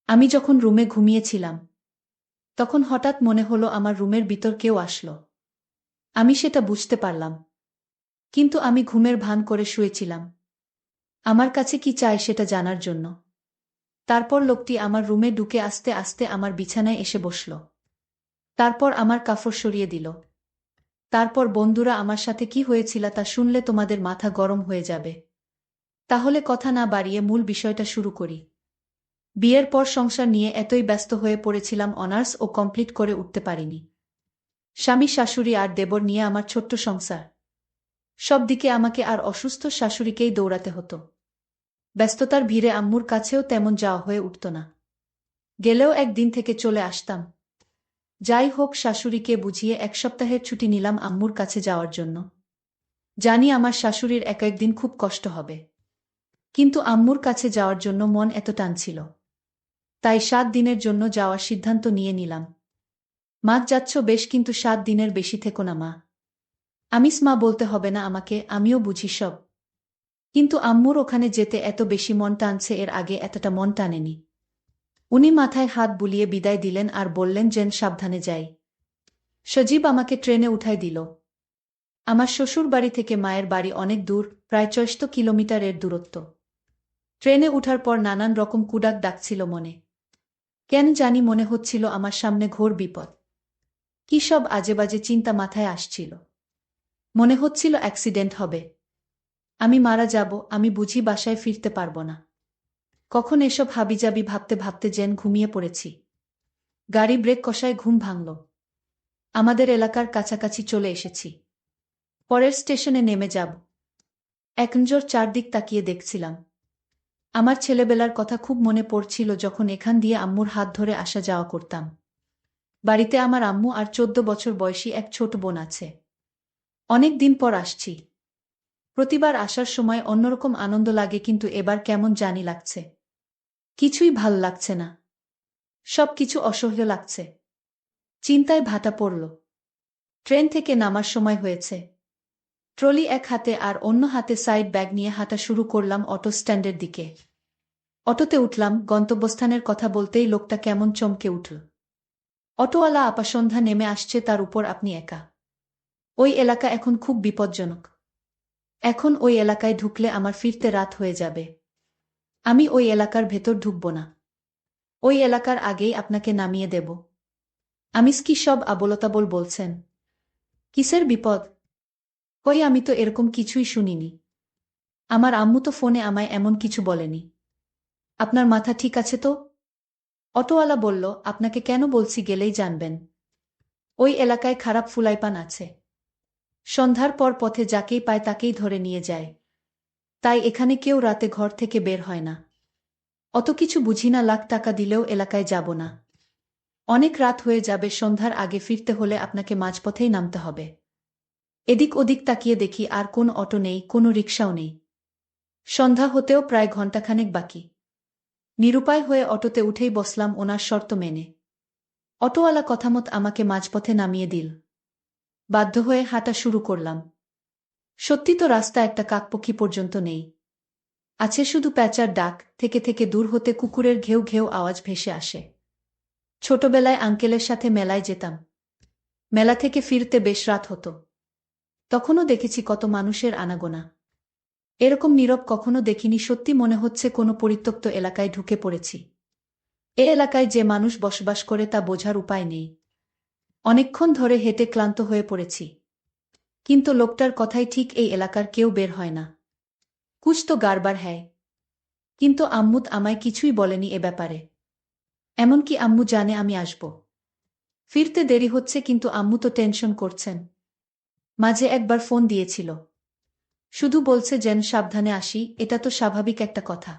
আমি যখন রুমে ঘুমিয়েছিলাম তখন হঠাৎ মনে হলো আমার রুমের ভিতর কেউ আসলো। আমি সেটা বুঝতে পারলাম, কিন্তু আমি ঘুমের ভান করে শুয়েছিলাম, আমার কাছে কি চায় সেটা জানার জন্য। তারপর লোকটি আমার রুমে ঢুকে আস্তে আস্তে আমার বিছানায় এসে বসল। তারপর আমার কাপড় সরিয়ে দিল। তারপর বন্ধুরা আমার সাথে কি হয়েছিল তা শুনলে তোমাদের মাথা গরম হয়ে যাবে। তাহলে কথা না বাড়িয়ে মূল বিষয়টা শুরু করি। বিয়ের পর সংসার নিয়ে এতই ব্যস্ত হয়ে পড়েছিলাম, অনার্স ও কমপ্লিট করে উঠতে পারিনি। স্বামী শাশুড়ি আর দেবর নিয়ে আমার ছোট্ট সংসার। সব দিকে আমাকে আর অসুস্থ শাশুড়িকেই দৌড়াতে হতো। ব্যস্ততার ভিড়ে আম্মুর কাছেও তেমন যাওয়া হয়ে উঠত না। গেলেও একদিন থেকে চলে আসতাম। যাই হোক, শাশুড়িকে বুঝিয়ে এক সপ্তাহের ছুটি নিলাম আম্মুর কাছে যাওয়ার জন্য। জানি আমার শাশুড়ির এক একদিন খুব কষ্ট হবে, কিন্তু আম্মুর কাছে যাওয়ার জন্য মন এত টানছিল, তাই 7 দিনের জন্য যাওয়ার সিদ্ধান্ত নিয়ে নিলাম। মা, যাচ্ছ বেশ, কিন্তু 7 দিনের বেশি থেকো না মা। আমিস মা বলতে হবে না আমাকে, আমিও বুঝি সব। কিন্তু আম্মুর ওখানে যেতে এত বেশি মন টানছে, এর আগে এতটা মন টানেনি। উনি মাথায় হাত বুলিয়ে বিদায় দিলেন আর বললেন যেন সাবধানে যাই। সজীব আমাকে ট্রেনে উঠায় দিল। আমার শ্বশুর বাড়ি থেকে মায়ের বাড়ি অনেক দূর, প্রায় ৬০ কিলোমিটারের দূরত্ব। ট্রেনে উঠার পর নানান রকম কুডাক ডাকছিল মনে। কেন জানি মনে হচ্ছিল আমার সামনে ঘোর বিপদ। কি সব আজেবাজে চিন্তা মাথায় আসছিল। মনে হচ্ছিল অ্যাক্সিডেন্ট হবে, আমি মারা যাব, আমি বুঝি বাসায় ফিরতে পারব না। কখন এসব হাবিজাবি ভাবতে ভাবতে যেন ঘুমিয়ে পড়েছি। গাড়ি ব্রেক কষায় ঘুম ভাঙল। আমাদের এলাকার কাছাকাছি চলে এসেছি। পরের স্টেশনে নেমে যাব। এক নজর চারদিক তাকিয়ে দেখছিলাম। আমার ছেলেবেলার কথা খুব মনে পড়ছিল, যখন এখান দিয়ে আম্মুর হাত ধরে আসা যাওয়া করতাম। বাড়িতে আমার আম্মু আর 14 বছর বয়সী এক ছোট বোন আছে। অনেক দিন পর আসছি। প্রতিবার আসার সময় অন্যরকম আনন্দ লাগে, কিন্তু এবার কেমন জানি লাগছে। কিছুই ভাল লাগছে না। সব কিছু অসহ্য লাগছে। চিন্তায় ভাটা পড়ল। ট্রেন থেকে নামার সময় হয়েছে। ট্রলি এক হাতে আর অন্য হাতে সাইড ব্যাগ নিয়ে হাঁটা শুরু করলাম অটো স্ট্যান্ডের দিকে। অটোতে উঠলাম, গন্তব্যস্থানের কথা বলতেই লোকটা কেমন চমকে উঠল। অটোওয়ালা আপা, সন্ধ্যা নেমে আসছে, তার উপর আপনি একা। ওই এলাকা এখন খুব বিপজ্জনক। এখন ওই এলাকায় ঢুকলে আমার ফিরতে রাত হয়ে যাবে। আমি ওই এলাকার ভেতর ঢুকব না। ওই এলাকার আগেই আপনাকে নামিয়ে দেব। আমিস কি সব আবোলতাবোল বলছেন? কিসের বিপদ? কই, আমি তো এরকম কিছুই শুনিনি। আমার আম্মু তো ফোনে আমায় এমন কিছু বলেনি। আপনার মাথা ঠিক আছে তো? অটোওয়ালা বলল, আপনাকে কেন বলছি গেলেই জানবেন। ওই এলাকায় খারাপ ফুলাইপান আছে। সন্ধ্যার পর পথে যাকেই পায় তাকেই ধরে নিয়ে যায়। তাই এখানে কেউ রাতে ঘর থেকে বের হয় না। অত কিছু বুঝি না, লাখ টাকা দিলেও এলাকায় যাব না। অনেক রাত হয়ে যাবে, সন্ধ্যার আগে ফিরতে হলে আপনাকে মাঝপথেই নামতে হবে। এদিক ওদিক তাকিয়ে দেখি আর কোন অটো নেই, কোনো রিকশাও নেই। সন্ধ্যা হতেও প্রায় ঘণ্টাখানেক বাকি। নিরুপায় হয়ে অটোতে উঠেই বসলাম ওনার শর্ত মেনে। অটোওয়ালা কথামত আমাকে মাঝপথে নামিয়ে দিল। বাধ্য হয়ে হাঁটা শুরু করলাম। সত্যি তো, রাস্তা একটা কাকপক্ষী পর্যন্ত নেই। আছে শুধু প্যাঁচার ডাক, থেকে থেকে দূর হতে কুকুরের ঘেউ ঘেউ আওয়াজ ভেসে আসে। ছোটবেলায় আঙ্কেলের সাথে মেলায় যেতাম। মেলা থেকে ফিরতে বেশ রাত হতো। তখনও দেখেছি কত মানুষের আনাগোনা। এরকম নীরব কখনো দেখিনি, সত্যি মনে হচ্ছে কোনো পরিত্যক্ত এলাকায় ঢুকে পড়েছি। এ এলাকায় যে মানুষ বসবাস করে তা বোঝার উপায় নেই। অনেকক্ষণ ধরে হেঁটে ক্লান্ত হয়ে পড়েছি। কিন্তু লোকটার কথাই ঠিক, এই এলাকার কেউ বের হয় না। কুছ তো গাড়বার হ্যায়। কিন্তু আম্মু আমায় কিছুই বলেনি এ ব্যাপারে। এমনকি আম্মু জানে আমি আসব। ফিরতে দেরি হচ্ছে, কিন্তু আম্মু তো টেনশন করছেন। মাঝে একবার ফোন দিয়েছিল। শুধু বলছে যেন সাবধানে আসি, এটা তো স্বাভাবিক একটা কথা।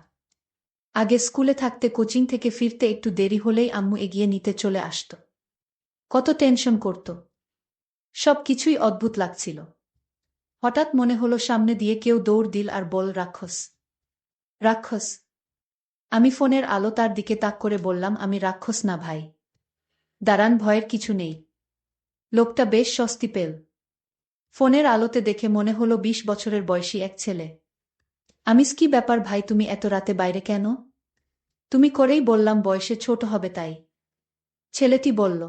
আগে স্কুলে থাকতে কোচিং থেকে ফিরতে একটু দেরি হলেই আম্মু এগিয়ে নিতে চলে আসত। কত টেনশন করত। সব কিছুই অদ্ভুত লাগছিল। হঠাৎ মনে হলো সামনে দিয়ে কেউ দৌড় দিল আর বল, রাক্ষস। রাক্ষস। আমি ফোনের আলো তার দিকে তাক করে বললাম, আমি রাক্ষস না ভাই। দাঁড়ান, ভয়ের কিছু নেই। লোকটা বেশ স্বস্তি পেল। ফোনের আলোতে দেখে মনে হলো 20 বছরের বয়সী এক ছেলে। আমিস, কি ব্যাপার ভাই, তুমি এত রাতে বাইরে কেন? তুমি করেই বললাম বয়সে ছোট হবে তাই। ছেলেটি বলল।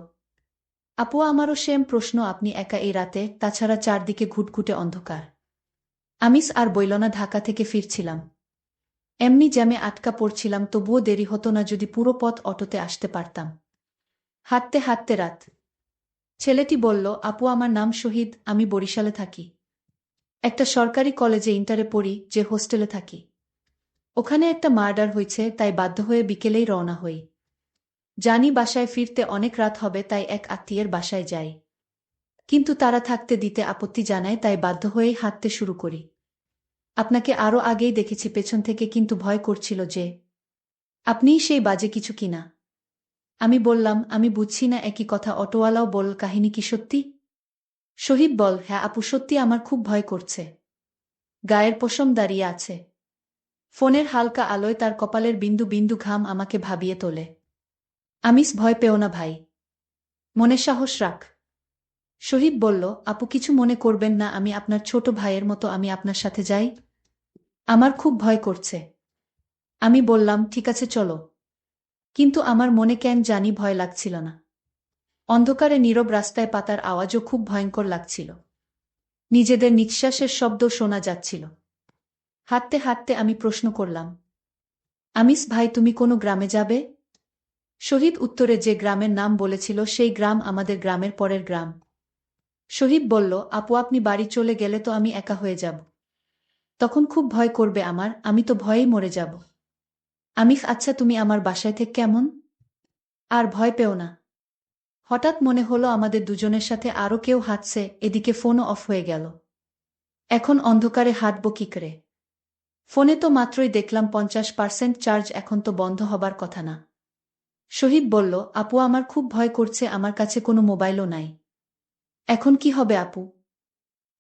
আপু আমারও সেম প্রশ্ন, আপনি একা এই রাতে, তাছাড়া চারদিকে ঘুটঘুটে অন্ধকার। আমিস আর বইল না, ঢাকা থেকে ফিরছিলাম। এমনি জ্যামে আটকা পড়ছিলাম, তবুও দেরি হতো না যদি পুরো পথ অটোতে আসতে পারতাম। হাঁটতে হাঁটতে রাত। ছেলেটি বলল, আপু আমার নাম শহীদ, আমি বরিশালে থাকি। একটা সরকারি কলেজে ইন্টারে পড়ি, যে হোস্টেলে থাকি। ওখানে একটা মার্ডার হয়েছে, তাই বাধ্য হয়ে বিকেলেই রওনা হই। জানি বাসায় ফিরতে অনেক রাত হবে, তাই এক আত্মীয়ের বাসায় যাই। কিন্তু তারা থাকতে দিতে আপত্তি জানায়, তাই বাধ্য হয়েই হাঁটতে শুরু করি। আপনাকে আরও আগেই দেখেছি পেছন থেকে, কিন্তু ভয় করছিল যে আপনিই সেই বাজে কিছু কিনা। আমি বললাম, আমি বুঝছি না একই কথা। অটোওয়ালাও বলল, কাহিনী কি সত্যি? শহীদ বল, হ্যাঁ আপু সত্যি, আমার খুব ভয় করছে। গায়ের পশম দাঁড়িয়ে আছে। ফোনের হালকা আলোয় তার কপালের বিন্দু বিন্দু ঘাম আমাকে ভাবিয়ে তোলে। আমিস, ভয় পেও না ভাই, মনে সাহস রাখ। শহীদ বলল, আপু কিছু মনে করবেন না, আমি আপনার ছোট ভাইয়ের মতো, আমি আপনার সাথে যাই। আমার খুব ভয় করছে। আমি বললাম, ঠিক আছে চলো। কিন্তু আমার মনে কেন জানি ভয় লাগছিল না। অন্ধকারে নীরব রাস্তায় পাতার আওয়াজও খুব ভয়ঙ্কর লাগছিল। নিজেদের নিঃশ্বাসের শব্দ শোনা যাচ্ছিল। হাঁটতে হাঁটতে আমি প্রশ্ন করলাম, আমিস ভাই তুমি কোনো গ্রামে যাবে? শহীদ উত্তরে যে গ্রামের নাম বলেছিল সেই গ্রাম আমাদের গ্রামের পরের গ্রাম। শহীদ বলল, আপু আপনি বাড়ি চলে গেলে তো আমি একা হয়ে যাব। তখন খুব ভয় করবে আমার, আমি তো ভয়েই মরে যাব। আমিস, আচ্ছা তুমি আমার বাসায় থেকে কেমন? আর ভয় পেও না। হঠাৎ মনে হলো আমাদের দুজনের সাথে আরও কেউ হাঁটছে, এদিকে ফোনও অফ হয়ে গেল। এখন অন্ধকারে হাঁটব কি করে? ফোনে তো মাত্রই দেখলাম 50% চার্জ, এখন তো বন্ধ হবার কথা না। শহীদ বলল, আপু আমার খুব ভয় করছে, আমার কাছে কোনো মোবাইলও নাই। এখন কি হবে আপু?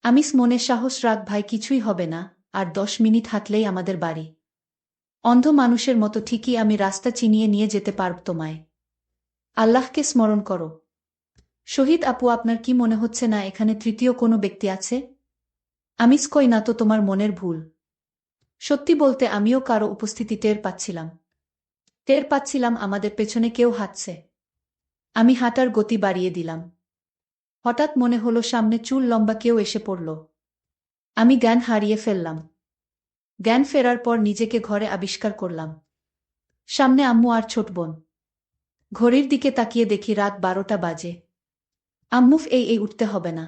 আমিস, মনে সাহস রাখ ভাই, কিছুই হবে না। আর 10 মিনিট হাঁটলেই আমাদের বাড়ি। অন্ধ মানুষের মতো ঠিকই আমি রাস্তা চিনিয়ে নিয়ে যেতে পারব তোমায়। আল্লাহকে স্মরণ করো। শহীদ, আপু আপনার কি মনে হচ্ছে না এখানে তৃতীয় কোনো ব্যক্তি আছে? আমিস, কই না তো, তোমার মনের ভুল। সত্যি বলতে আমিও কারো উপস্থিতি টের পাচ্ছিলাম। টের পাচ্ছিলাম আমাদের পেছনে কেউ হাঁটছে। আমি হাঁটার গতি বাড়িয়ে দিলাম। হঠাৎ মনে হলো সামনে চুল লম্বা কেউ এসে পড়ল। আমি জ্ঞান হারিয়ে ফেললাম। জ্ঞান ফেরার পর নিজেকে ঘরে আবিষ্কার করলাম। সামনে আম্মু আর ছোট বোন। ঘড়ির দিকে তাকিয়ে দেখি রাত 12টা বাজে। আম্মু, এই উঠতে হবে না।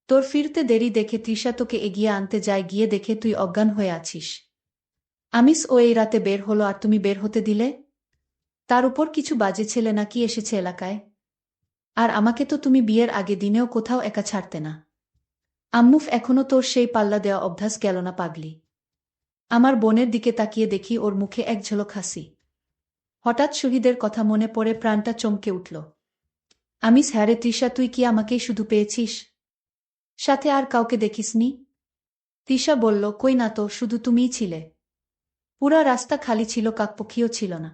তোর ফিরতে দেরি দেখে তৃষা তোকে এগিয়ে আনতে যায়, গিয়ে দেখে তুই অজ্ঞান হয়ে আছিস। আমিস, ও এই রাতে বের হলো আর তুমি বের হতে দিলে? তার উপর কিছু বাজে ছেলে নাকি এসেছে এলাকায়। আর আমাকে তো তুমি বিয়ের আগে দিনেও কোথাও একা ছাড়তে না। আম্মুফ, এখনো তোর সেই পাল্লা দেওয়া অভ্যাস গেল না পাগলি? আমার বোনের দিকে তাকিয়ে দেখি ওর মুখে এক ঝলক হাসি। হঠাৎ শহীদের কথা মনে পড়ে প্রাণটা চমকে উঠল। আমিস, হ্যাঁ রে তৃষা, তুই কি আমাকেই শুধু পেয়েছিস? সাথে আর কাউকে দেখিসনি? তৃষা বলল, কই না তো, শুধু তুমিই ছিলে। পুরা রাস্তা খালি ছিল, কাকপক্ষীও ছিল না।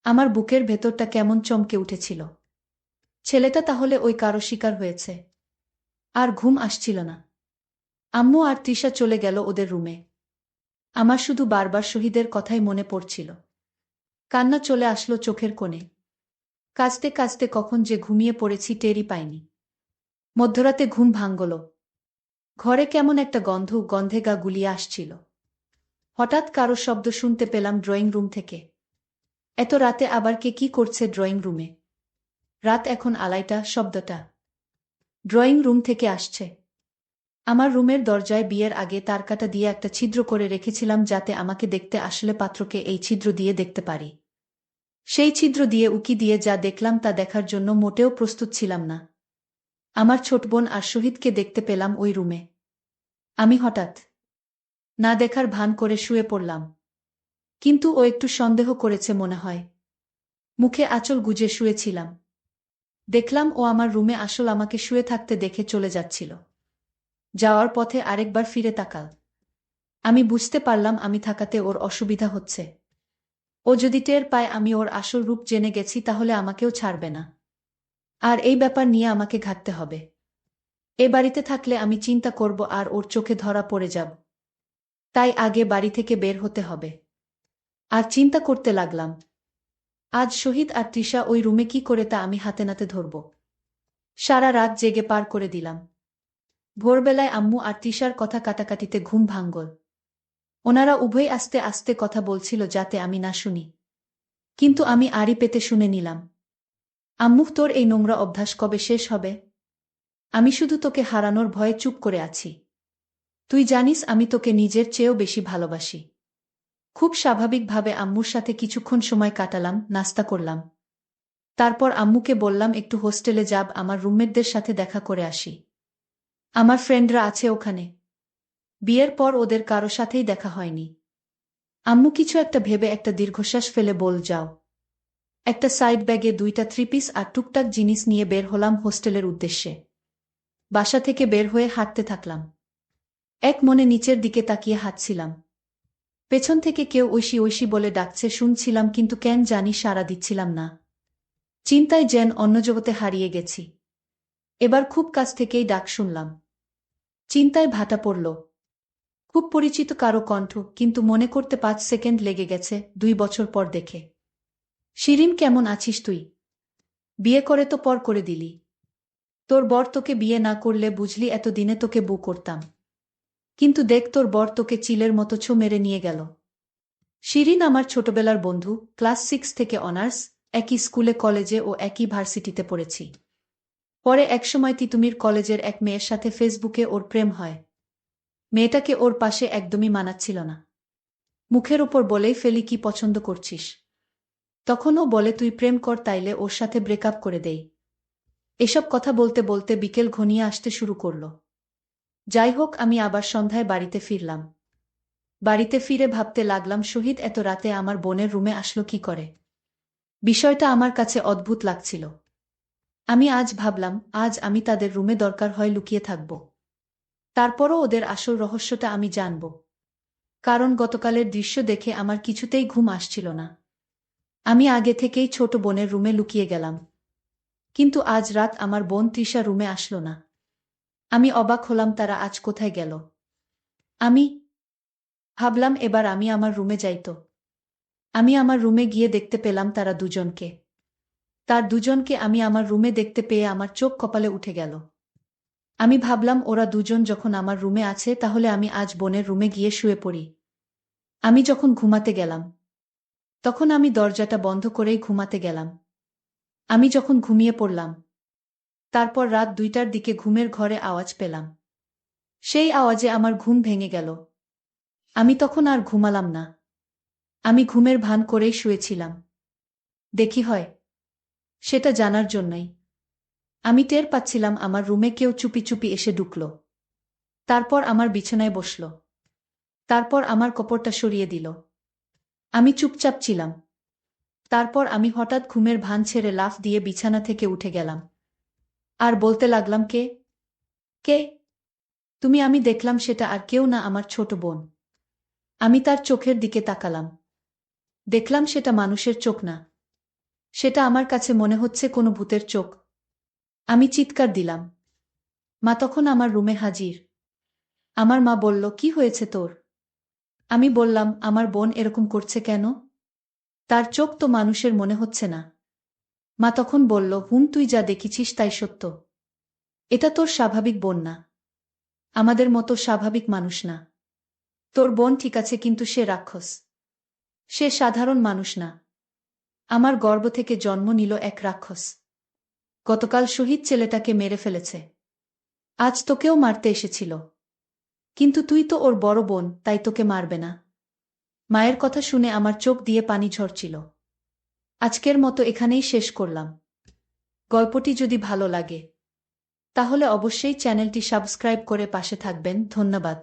আমার বুকের ভেতরটা কেমন চমকে উঠেছিল। ছেলেটা তাহলে ওই কারো শিকার হয়েছে। আর ঘুম আসছিল না। আম্মু আর তৃষা চলে গেল ওদের রুমে। আমার শুধু বারবার শহীদের কথাই মনে পড়ছিল। কান্না চলে আসলো চোখের কোণে। কাঁদতে কাঁদতে কখন যে ঘুমিয়ে পড়েছি টেরই পাইনি। মধ্যরাতে ঘুম ভাঙল। ঘরে কেমন একটা গন্ধে গা গুলিয়ে আসছিল। হঠাৎ কারো শব্দ শুনতে পেলাম ড্রয়িং রুম থেকে। এত রাতে আবার কে কি করছে ড্রয়িং রুমে? রাত এখন 2:30, শব্দটা ড্রয়িং রুম থেকে আসছে। আমার রুমের দরজায় বিয়ের আগে তারকাটা দিয়ে একটা ছিদ্র করে রেখেছিলাম, যাতে আমাকে দেখতে আসলে পাত্রকে এই ছিদ্র দিয়ে দেখতে পারি। সেই ছিদ্র দিয়ে উকি দিয়ে যা দেখলাম তা দেখার জন্য মোটেও প্রস্তুত ছিলাম না। আমার ছোট বোন আর শহীদকে দেখতে পেলাম ওই রুমে। আমি হঠাৎ না দেখার ভান করে শুয়ে পড়লাম। কিন্তু ও একটু সন্দেহ করেছে মনে হয়। মুখে আঁচল গুজে শুয়েছিলাম। দেখলাম ও আমার রুমে আসল আমাকে শুয়ে থাকতে দেখে চলে যাচ্ছিল। যাওয়ার পথে আরেকবার ফিরে তাকাল। আমি বুঝতে পারলাম আমি থাকাতে ওর অসুবিধা হচ্ছে। ও যদি টের পায় আমি ওর আসল রূপ জেনে গেছি, তাহলে আমাকেও ছাড়বে না। আর এই ব্যাপার নিয়ে আমাকে ঘাঁটতে হবে। এ বাড়িতে থাকলে আমি চিন্তা করব আর ওর চোখে ধরা পড়ে যাব। তাই আগে বাড়ি থেকে বের হতে হবে। আর চিন্তা করতে লাগলাম, আজ শহীদ আর তৃষা ওই রুমে কি করে তা আমি হাতে নাতে ধরব। সারা রাত জেগে পার করে দিলাম। ভোরবেলায় আম্মু আর তৃষার কথা কাটাকাটিতে ঘুম ভাঙল। ওনারা উভয় আস্তে আস্তে কথা বলছিল যাতে আমি না শুনি, কিন্তু আমি আড়ি পেতে শুনে নিলাম। আম্মু, তোর এই নোংরা অভ্যাস কবে শেষ হবে? আমি শুধু তোকে হারানোর ভয়ে চুপ করে আছি। তুই জানিস আমি তোকে নিজের চেয়েও বেশি ভালোবাসি। খুব স্বাভাবিকভাবে আম্মুর সাথে কিছুক্ষণ সময় কাটালাম, নাস্তা করলাম। তারপর আম্মুকে বললাম একটু হোস্টেলে যাব, আমার রুমমেটদের সাথে দেখা করে আসি। আমার ফ্রেন্ডরা আছে ওখানে। বিয়ের পর ওদের কারো সাথেই দেখা হয়নি। আম্মু কিছু একটা ভেবে একটা দীর্ঘশ্বাস ফেলে বল, যাও। একটা সাইড ব্যাগে 2টা 3 পিস আর টুকটাক জিনিস নিয়ে বের হলাম হোস্টেলের উদ্দেশ্যে। বাসা থেকে বের হয়ে হাঁটতে থাকলাম। এক মনে নিচের দিকে তাকিয়ে হাঁটছিলাম। পেছন থেকে কেউ ঐশী ঐশী বলে ডাকছে শুনছিলাম, কিন্তু কেন জানি সাড়া দিচ্ছিলাম না। চিন্তায় যেন অন্য জগতে হারিয়ে গেছি। এবার খুব কাছ থেকেই ডাক শুনলাম। চিন্তায় ভাটা পড়ল। খুব পরিচিত কারো কণ্ঠ, কিন্তু মনে করতে 5 সেকেন্ড লেগে গেছে, 2 বছর পর দেখে। শিরিন, কেমন আছিস তুই? বিয়ে করে তো পর করে দিলি। তোর বর তোকে বিয়ে না করলে বুঝলি এতদিনে তোকে বউ করতাম। কিন্তু দেখ, তোর বর তোকে চিলের মতো ছো মেরে নিয়ে গেল। শিরিন আমার ছোটবেলার বন্ধু, ক্লাস 6 থেকে অনার্স, একই স্কুলে কলেজে ও একই ভার্সিটিতে পড়েছি। পরে একসময় তিতুমির কলেজের এক মেয়ের সাথে ফেসবুকে ওর প্রেম হয়। মেয়েটাকে ওর পাশে একদমই মানাচ্ছিল না। মুখের ওপর বলেই ফেলি কি পছন্দ করছিস। তখন ও বলে তুই প্রেম কর, তাইলে ওর সাথে ব্রেকআপ করে দেই। এসব কথা বলতে বলতে বিকেল ঘনিয়ে আসতে শুরু করল। যাই হোক, আমি আবার সন্ধ্যায় বাড়িতে ফিরলাম। বাড়িতে ফিরে ভাবতে লাগলাম শহীদ এত রাতে আমার বোনের রুমে আসলো কি করে। বিষয়টা আমার কাছে অদ্ভুত লাগছিল। আমি আজ ভাবলাম, আজ আমি তাদের রুমে দরকার হয় লুকিয়ে থাকব। তারপরও ওদের আসল রহস্যটা আমি জানব। কারণ গতকালের দৃশ্য দেখে আমার কিছুতেই ঘুম আসছিল না। আমি আগে থেকেই ছোট বোনের রুমে লুকিয়ে গেলাম। কিন্তু আজ রাত আমার বোন তৃষা রুমে আসলো না। আমি অবাক হলাম, তারা আজ কোথায় গেল। আমি ভাবলাম এবার আমি আমার রুমে যাইত। আমি আমার রুমে গিয়ে দেখতে পেলাম তারা দুজনকে। তার দুজনকে আমি আমার রুমে দেখতে পেয়ে আমার চোখ কপালে উঠে গেল। আমি ভাবলাম ওরা দুজন যখন আমার রুমে আছে তাহলে আমি আজ বোনের রুমে গিয়ে শুয়ে পড়ি। আমি যখন ঘুমাতে গেলাম তখন আমি দরজাটা বন্ধ করেই ঘুমাতে গেলাম। আমি যখন ঘুমিয়ে পড়লাম তারপর রাত 2টার দিকে ঘুমের ঘরে আওয়াজ পেলাম। সেই আওয়াজে আমার ঘুম ভেঙে গেল। আমি তখন আর ঘুমালাম না। আমি ঘুমের ভান করেই শুয়েছিলাম। দেখি হয় সেটা জানার জন্যই। আমি টের পাচ্ছিলাম আমার রুমে কেউ চুপি চুপি এসে ঢুকল। তারপর আমার বিছানায় বসল। তারপর আমার কপড়টা সরিয়ে দিল। আমি চুপচাপ ছিলাম। তারপর আমি হঠাৎ ঘুমের ভান ছেড়ে লাফ দিয়ে বিছানা থেকে উঠে গেলাম। আর বলতে লাগলাম, কে কে তুমি? আমি দেখলাম সেটা আর কেউ না, আমার ছোট বোন। আমি তার চোখের দিকে তাকালাম। দেখলাম সেটা মানুষের চোখ না। সেটা আমার কাছে মনে হচ্ছে কোনো ভূতের চোখ। আমি চিৎকার দিলাম। মা তখন আমার রুমে হাজির। আমার মা বলল, কি হয়েছে তোর? আমি বললাম, আমার বোন এরকম করছে কেন? তার চোখ তো মানুষের মনে হচ্ছে না। মা তখন বলল, তুই যা দেখেছিস তাই সত্য। এটা তোর স্বাভাবিক বোন না। আমাদের মতো স্বাভাবিক মানুষ না। তোর বোন ঠিক আছে, কিন্তু সে রাক্ষস। সে সাধারণ মানুষ না। আমার গর্ভ থেকে জন্ম নিল এক রাক্ষস। গতকাল শহীদ ছেলেটাকে মেরে ফেলেছে। আজ তোকেও মারতে এসেছিল। কিন্তু তুই তো ওর বড় বোন, তাই তোকে মারবে না। মায়ের কথা শুনে আমার চোখ দিয়ে পানি ঝরছিল। আজকের মতো এখানেই শেষ করলাম। গল্পটি যদি ভালো লাগে তাহলে অবশ্যই চ্যানেলটি সাবস্ক্রাইব করে পাশে থাকবেন। ধন্যবাদ।